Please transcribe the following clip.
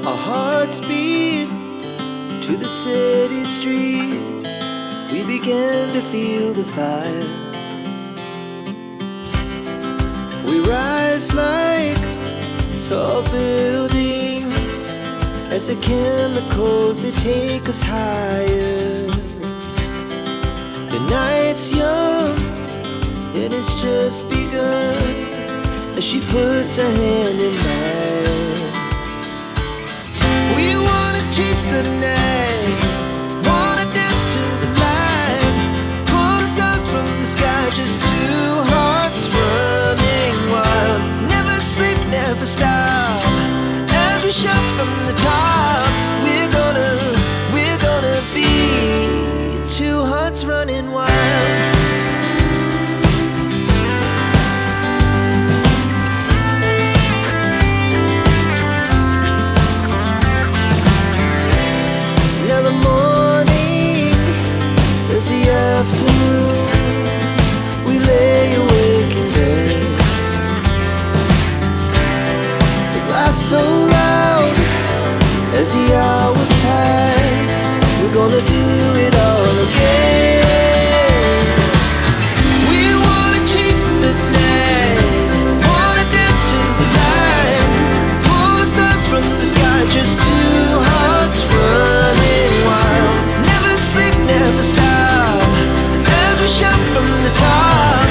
Our hearts beat to the city streets. We began to feel the fire. We rise like tall buildings as the chemicals, they take us higher. The night's young, it has just begun as she puts her hand in mine.